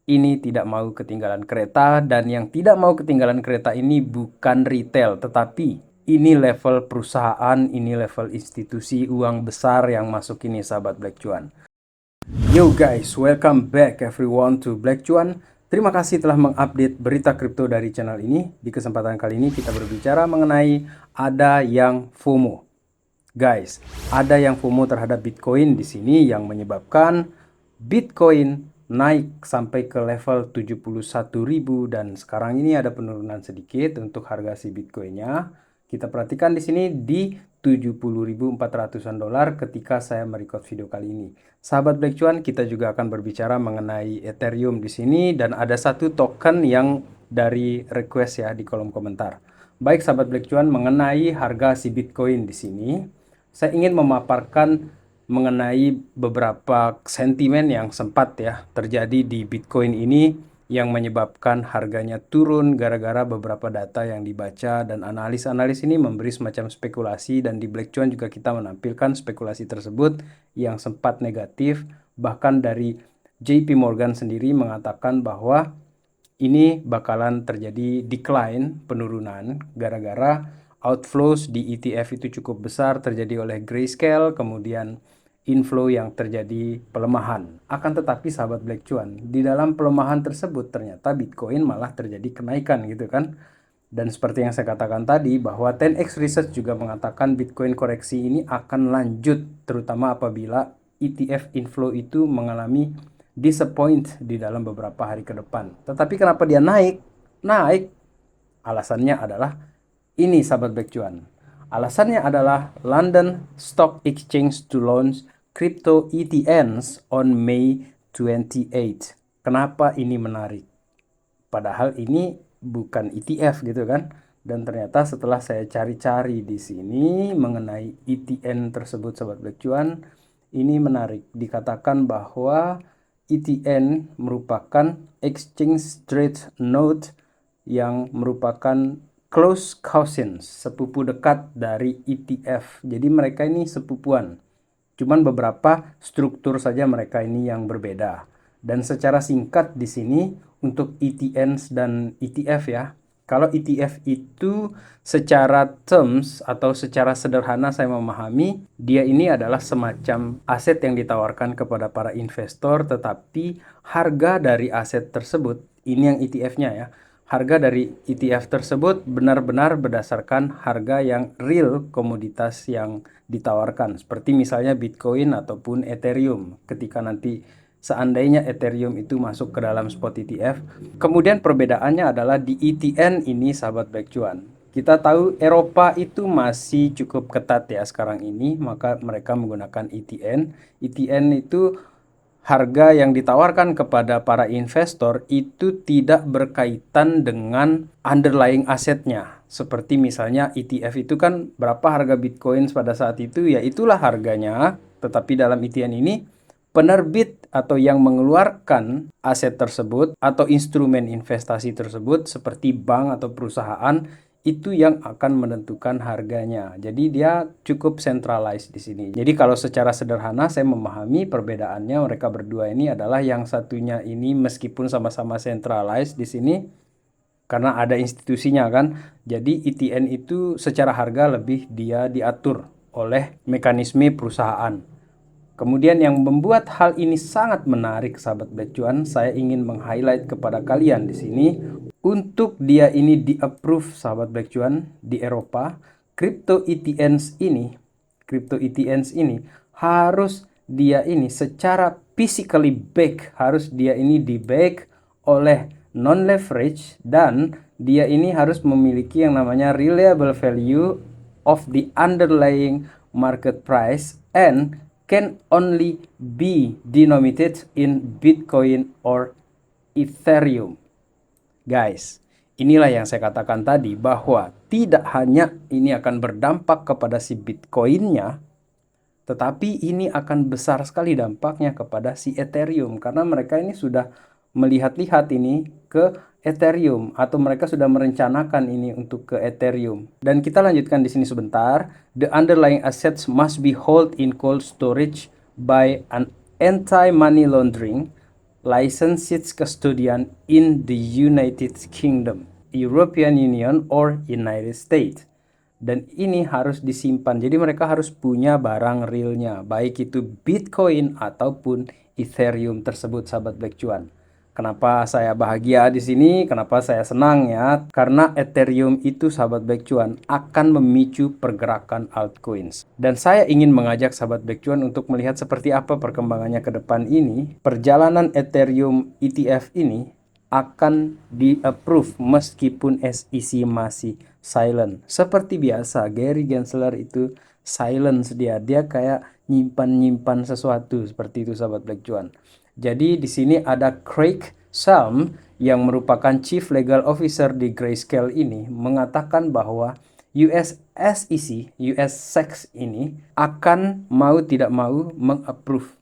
ini tidak mau ketinggalan kereta, dan yang tidak mau ketinggalan kereta ini bukan retail, tetapi ini level perusahaan, ini level institusi uang besar yang masuk ini, sahabat Black Cuan. Yo guys, welcome back everyone to Black Cuan. Terima kasih telah mengupdate berita kripto dari channel ini. Di kesempatan kali ini kita berbicara mengenai ada yang FOMO. Guys, ada yang FOMO terhadap Bitcoin di sini yang menyebabkan Bitcoin naik sampai ke level 71.000 dan sekarang ini ada penurunan sedikit untuk harga si Bitcoinnya. Kita perhatikan di sini di 70.400-an dolar ketika saya merecord video kali ini. Sahabat Black Cuan, kita juga akan berbicara mengenai Ethereum di sini dan ada satu token yang dari request ya di kolom komentar. Baik sahabat Black Cuan, mengenai harga si Bitcoin di sini, saya ingin memaparkan mengenai beberapa sentimen yang sempat ya terjadi di Bitcoin ini yang menyebabkan harganya turun gara-gara beberapa data yang dibaca, dan analis-analis ini memberi semacam spekulasi, dan di Black Cuan juga kita menampilkan spekulasi tersebut yang sempat negatif. Bahkan dari JP Morgan sendiri mengatakan bahwa ini bakalan terjadi decline, penurunan, gara-gara outflows di ETF itu cukup besar terjadi oleh Grayscale, kemudian inflow yang terjadi pelemahan. Akan tetapi sahabat Black Cuan, di dalam pelemahan tersebut ternyata Bitcoin malah terjadi kenaikan gitu kan. Dan seperti yang saya katakan tadi bahwa 10x Research juga mengatakan Bitcoin koreksi ini akan lanjut terutama apabila ETF inflow itu mengalami disappoint di dalam beberapa hari ke depan. Tetapi kenapa dia naik? Naik. Alasannya adalah ini sahabat Black Cuan. Alasannya adalah London Stock Exchange to launch crypto ETNs on May 28. Kenapa ini menarik? Padahal ini bukan ETF gitu kan. Dan ternyata setelah saya cari-cari di sini mengenai ETN tersebut sahabat Black Cuan, ini menarik. Dikatakan bahwa ETN merupakan exchange trade node yang merupakan close cousins, sepupu dekat dari ETF. Jadi mereka ini sepupuan. Cuman beberapa struktur saja mereka ini yang berbeda. Dan secara singkat di sini untuk ETNs dan ETF ya. Kalau ETF itu secara terms atau secara sederhana saya memahami, dia ini adalah semacam aset yang ditawarkan kepada para investor, tetapi harga dari aset tersebut, ini yang ETF-nya ya, harga dari ETF tersebut benar-benar berdasarkan harga yang real komoditas yang ditawarkan. Seperti misalnya Bitcoin ataupun Ethereum. Ketika nanti seandainya Ethereum itu masuk ke dalam spot ETF. Kemudian perbedaannya adalah di ETN ini sahabat Black Cuan. Kita tahu Eropa itu masih cukup ketat ya sekarang ini, maka mereka menggunakan ETN. ETN itu harga yang ditawarkan kepada para investor itu tidak berkaitan dengan underlying asetnya. Seperti misalnya ETF itu kan berapa harga Bitcoin pada saat itu, ya itulah harganya. Tetapi dalam ETN ini penerbit atau yang mengeluarkan aset tersebut atau instrumen investasi tersebut seperti bank atau perusahaan itu yang akan menentukan harganya. Jadi dia cukup centralized di sini. Jadi kalau secara sederhana saya memahami perbedaannya mereka berdua ini adalah yang satunya ini meskipun sama-sama centralized di sini karena ada institusinya kan. Jadi ETN itu secara harga lebih dia diatur oleh mekanisme perusahaan. Kemudian yang membuat hal ini sangat menarik sahabat Black Cuan, saya ingin meng-highlight kepada kalian di sini untuk dia ini di-approve sahabat Black Cuan di Eropa, crypto ETNs ini harus dia ini secara physically back, harus dia ini di-back oleh non-leverage, dan dia ini harus memiliki yang namanya reliable value of the underlying market price and can only be denominated in Bitcoin or Ethereum. Guys, inilah yang saya katakan tadi bahwa tidak hanya ini akan berdampak kepada si Bitcoinnya, tetapi ini akan besar sekali dampaknya kepada si Ethereum karena mereka ini sudah melihat-lihat ini ke Ethereum atau mereka sudah merencanakan ini untuk ke Ethereum. Dan kita lanjutkan di sini sebentar. The underlying assets must be held in cold storage by an anti-money laundering licensed custodian in the United Kingdom, European Union, or United States. Dan ini harus disimpan. Jadi mereka harus punya barang realnya, baik itu Bitcoin ataupun Ethereum tersebut, sahabat Black Cuan. Kenapa saya bahagia di sini? Kenapa saya senang ya? Karena Ethereum itu, sahabat Black Cuan, akan memicu pergerakan altcoins. Dan saya ingin mengajak sahabat Black Cuan untuk melihat seperti apa perkembangannya ke depan ini. Perjalanan Ethereum ETF ini akan di-approve meskipun SEC masih silent. Seperti biasa, Gary Gensler itu silence dia kayak nyimpan-nyimpan sesuatu seperti itu, sahabat Black Cuan. Jadi di sini ada Craig Salm yang merupakan Chief Legal Officer di Grayscale ini mengatakan bahwa US SEC, US SEC ini akan mau tidak mau mengapprove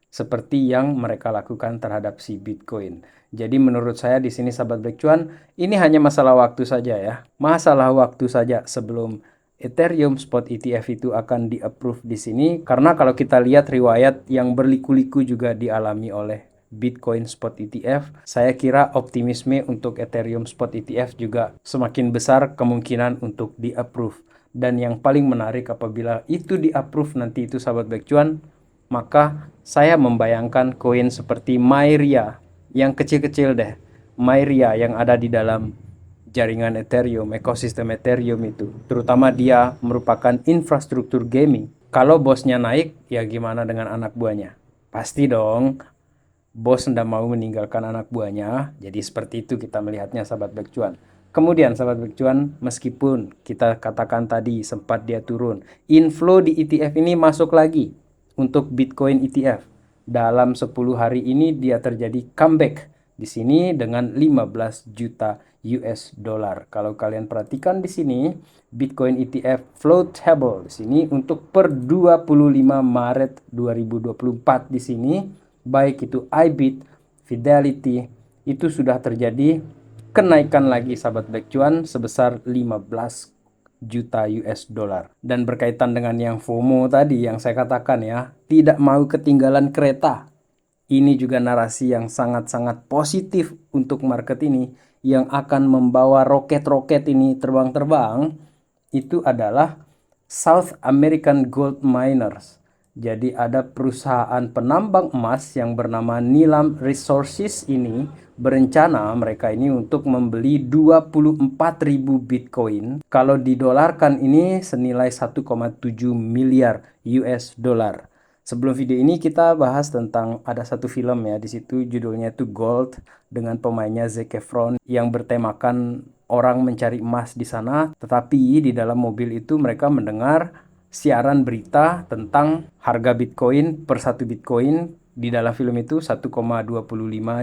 seperti yang mereka lakukan terhadap si Bitcoin. Jadi menurut saya di sini, sahabat Black Cuan, ini hanya masalah waktu saja ya. Masalah waktu saja sebelum Ethereum Spot ETF itu akan di-approve di sini. Karena kalau kita lihat riwayat yang berliku-liku juga dialami oleh Bitcoin Spot ETF, saya kira optimisme untuk Ethereum Spot ETF juga semakin besar kemungkinan untuk di-approve. Dan yang paling menarik apabila itu di-approve nanti itu, sahabat Black Cuan, maka saya membayangkan koin seperti Myria yang kecil-kecil deh. Myria yang ada di dalam jaringan Ethereum, ekosistem Ethereum itu. Terutama dia merupakan infrastruktur gaming. Kalau bosnya naik, ya gimana dengan anak buahnya? Pasti dong, bos tidak mau meninggalkan anak buahnya. Jadi seperti itu kita melihatnya, sahabat Black Cuan. Kemudian sahabat Black Cuan, meskipun kita katakan tadi sempat dia turun, inflow di ETF ini masuk lagi untuk Bitcoin ETF. Dalam 10 hari ini dia terjadi comeback di sini dengan 15 juta US dollar. Kalau kalian perhatikan di sini, Bitcoin ETF flow table di sini untuk per 25 Maret 2024 di sini, baik itu IBIT, Fidelity, itu sudah terjadi kenaikan lagi, sahabat Black Cuan, sebesar 15 juta US dollar. Dan berkaitan dengan yang FOMO tadi yang saya katakan ya, tidak mau ketinggalan kereta. Ini juga narasi yang sangat-sangat positif untuk market ini, yang akan membawa roket-roket ini terbang-terbang. Itu adalah South American Gold Miners. Jadi ada perusahaan penambang emas yang bernama Nilam Resources ini berencana mereka ini untuk membeli 24.000 Bitcoin. Kalau didolarkan ini senilai 1,7 miliar US dollar. Sebelum video ini kita bahas tentang ada satu film ya, di situ judulnya itu Gold dengan pemainnya Zac Efron yang bertemakan orang mencari emas di sana, tetapi di dalam mobil itu mereka mendengar siaran berita tentang harga Bitcoin per satu Bitcoin. Di dalam film itu 1,25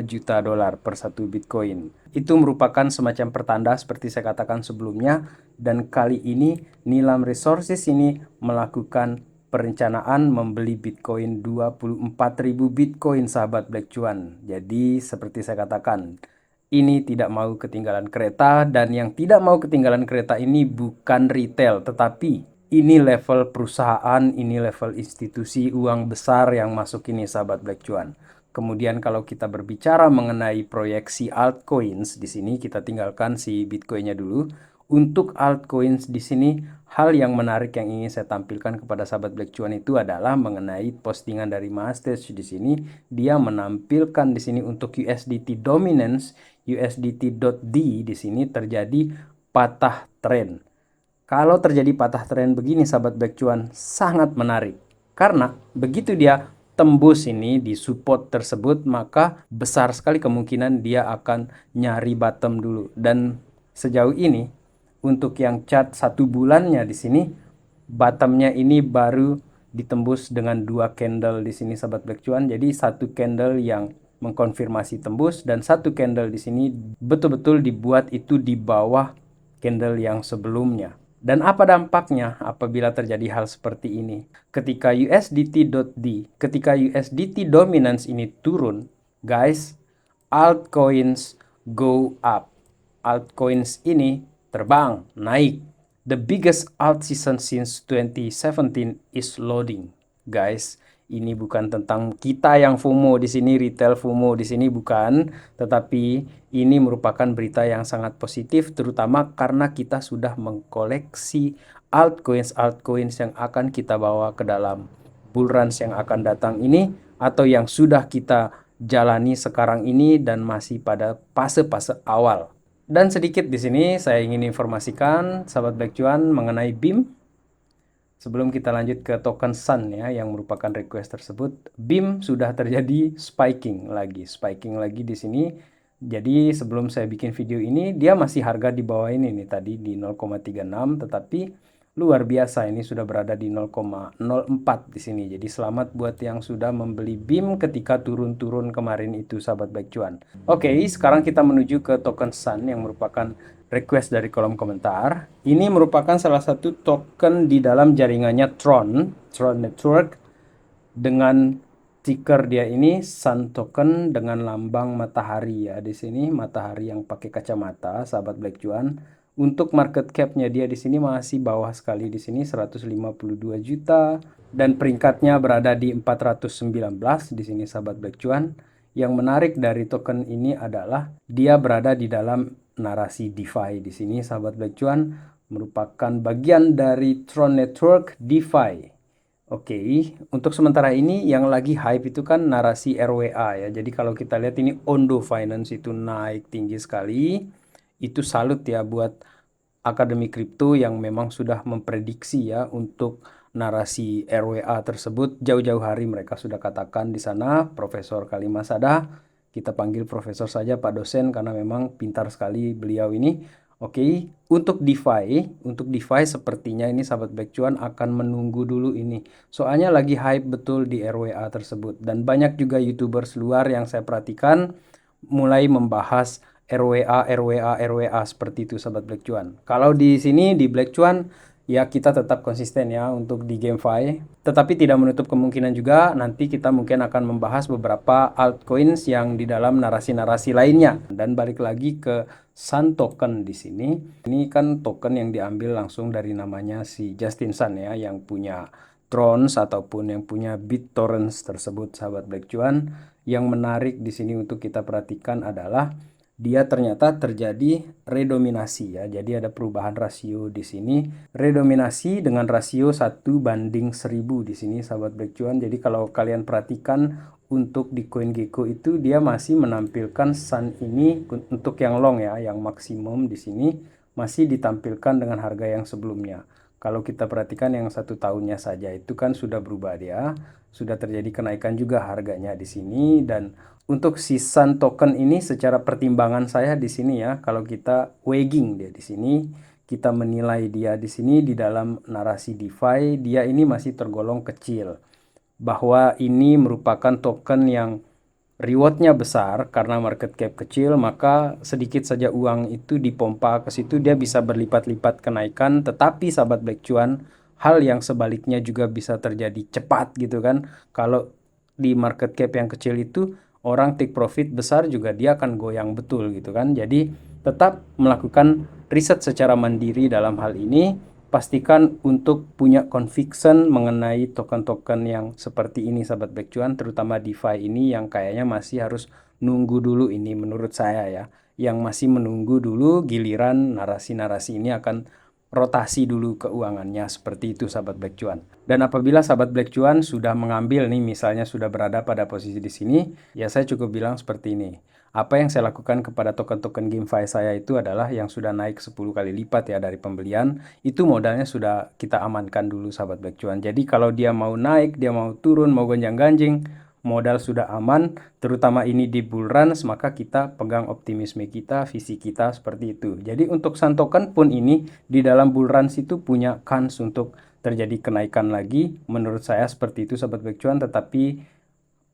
juta dolar per satu Bitcoin. Itu merupakan semacam pertanda seperti saya katakan sebelumnya, dan kali ini Nilam Resources ini melakukan perencanaan membeli Bitcoin 24.000 Bitcoin, sahabat Black Cuan. Jadi seperti saya katakan, ini tidak mau ketinggalan kereta, dan yang tidak mau ketinggalan kereta ini bukan retail, tetapi ini level perusahaan, ini level institusi uang besar yang masuk ini, sahabat Black Cuan. Kemudian kalau kita berbicara mengenai proyeksi altcoins, di sini kita tinggalkan si Bitcoinnya dulu. Untuk altcoins di sini, hal yang menarik yang ingin saya tampilkan kepada sahabat Black Cuan itu adalah mengenai postingan dari Masters di sini. Dia menampilkan di sini untuk USDT dominance, USDT.D di sini terjadi patah tren. Kalau terjadi patah tren begini, sahabat Black Cuan, sangat menarik. Karena begitu dia tembus ini di support tersebut, maka besar sekali kemungkinan dia akan nyari bottom dulu. Dan sejauh ini, untuk yang chart 1 bulannya di sini, bottomnya ini baru ditembus dengan 2 candle di sini, sahabat Black Cuan. Jadi satu candle yang mengkonfirmasi tembus, dan satu candle di sini betul-betul dibuat itu di bawah candle yang sebelumnya. Dan apa dampaknya apabila terjadi hal seperti ini? Ketika USDT.D, ketika USDT dominance ini turun, guys, altcoins go up. Altcoins ini terbang, naik. The biggest alt season since 2017 is loading. Guys, Ini bukan tentang kita yang FOMO di sini, retail FOMO di sini bukan, tetapi ini merupakan berita yang sangat positif terutama karena kita sudah mengkoleksi altcoins yang akan kita bawa ke dalam bull runs yang akan datang ini atau yang sudah kita jalani sekarang ini dan masih pada fase-fase awal. Dan sedikit di sini saya ingin informasikan sahabat Black Cuan mengenai BIM. Sebelum kita lanjut ke token Sun ya yang merupakan request tersebut, BIM sudah terjadi spiking lagi di sini. Jadi sebelum saya bikin video ini dia masih harga di bawah ini nih tadi di 0,36 tetapi luar biasa ini sudah berada di 0,04 di sini. Jadi selamat buat yang sudah membeli BIM ketika turun-turun kemarin itu sahabat Black Cuan. Oke, sekarang kita menuju ke token Sun yang merupakan request dari kolom komentar. Ini merupakan salah satu token di dalam jaringannya Tron Network dengan ticker dia ini Sun token dengan lambang matahari ya. Di sini matahari yang pakai kacamata sahabat Black Cuan. Untuk market cap-nya dia di sini masih bawah sekali di sini 152 juta dan peringkatnya berada di 419 di sini sahabat Black Cuan. Yang menarik dari token ini adalah dia berada di dalam narasi DeFi di sini sahabat Black Cuan merupakan bagian dari Tron Network DeFi. Oke, untuk sementara ini yang lagi hype itu kan narasi RWA ya. Jadi kalau kita lihat ini Ondo Finance itu naik tinggi sekali. Itu salut ya buat akademi kripto yang memang sudah memprediksi ya untuk narasi RWA tersebut jauh-jauh hari mereka sudah katakan di sana. Profesor Kalimasada, kita panggil profesor saja Pak dosen karena memang pintar sekali beliau ini. Oke, untuk DeFi sepertinya ini sahabat Black Cuan akan menunggu dulu ini. Soalnya lagi hype betul di RWA tersebut dan banyak juga YouTubers luar yang saya perhatikan mulai membahas RWA seperti itu sahabat Black Cuan. Kalau di sini di Black Cuan ya kita tetap konsisten ya untuk di GameFi. Tetapi tidak menutup kemungkinan juga nanti kita mungkin akan membahas beberapa altcoins yang di dalam narasi-narasi lainnya. Dan balik lagi ke Sun token di sini. Ini kan token yang diambil langsung dari namanya si Justin Sun ya yang punya Trons ataupun yang punya BitTorrents tersebut sahabat Black Cuan. Yang menarik di sini untuk kita perhatikan adalah dia ternyata terjadi redominasi ya. Jadi ada perubahan rasio di sini. Redominasi dengan rasio 1:1000 di sini sahabat Black Cuan. Jadi kalau kalian perhatikan untuk di CoinGecko itu dia masih menampilkan Sun ini untuk yang long ya, yang maksimum di sini masih ditampilkan dengan harga yang sebelumnya. Kalau kita perhatikan yang 1 tahunnya saja itu kan sudah berubah dia, sudah terjadi kenaikan juga harganya di sini. Dan untuk si Sun token ini secara pertimbangan saya di sini ya, kalau kita weighing dia di sini, kita menilai dia di sini di dalam narasi DeFi, dia ini masih tergolong kecil. Bahwa ini merupakan token yang rewardnya besar karena market cap kecil, maka sedikit saja uang itu dipompa ke situ dia bisa berlipat-lipat kenaikan. Tetapi sahabat Black Cuan, hal yang sebaliknya juga bisa terjadi cepat gitu kan. Kalau di market cap yang kecil itu orang take profit besar juga dia akan goyang betul gitu kan. Jadi tetap melakukan riset secara mandiri dalam hal ini. Pastikan untuk punya conviction mengenai token-token yang seperti ini sahabat Black Cuan, terutama DeFi ini yang kayaknya masih harus nunggu dulu ini menurut saya ya. Yang masih menunggu dulu giliran narasi-narasi ini akan rotasi dulu keuangannya seperti itu sahabat Black Cuan. Dan apabila sahabat Black Cuan sudah mengambil nih misalnya sudah berada pada posisi di sini, ya saya cukup bilang seperti ini. Apa yang saya lakukan kepada token-token GameFi saya itu adalah yang sudah naik 10 kali lipat ya dari pembelian, itu modalnya sudah kita amankan dulu sahabat Black Cuan. Jadi kalau dia mau naik, dia mau turun, mau gonjang-ganjing, modal sudah aman, terutama ini di bull runs, maka kita pegang optimisme kita, visi kita seperti itu. Jadi untuk Sun token pun ini di dalam bull runs itu punya kans untuk terjadi kenaikan lagi. Menurut saya seperti itu sahabat Black Cuan, tetapi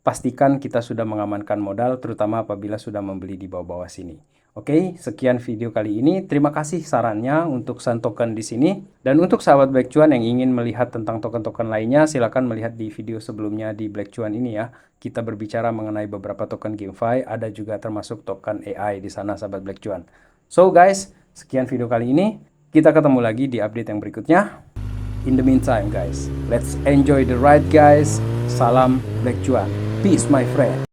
pastikan kita sudah mengamankan modal terutama apabila sudah membeli di bawah-bawah sini. Oke, sekian video kali ini. Terima kasih sarannya untuk Sun token di sini. Dan untuk sahabat Black Cuan yang ingin melihat tentang token-token lainnya, silakan melihat di video sebelumnya di Black Cuan ini ya. Kita berbicara mengenai beberapa token GameFi, ada juga termasuk token AI di sana sahabat Black Cuan. So guys, sekian video kali ini. Kita ketemu lagi di update yang berikutnya. In the meantime guys, let's enjoy the ride guys. Salam Black Cuan. Peace my friend.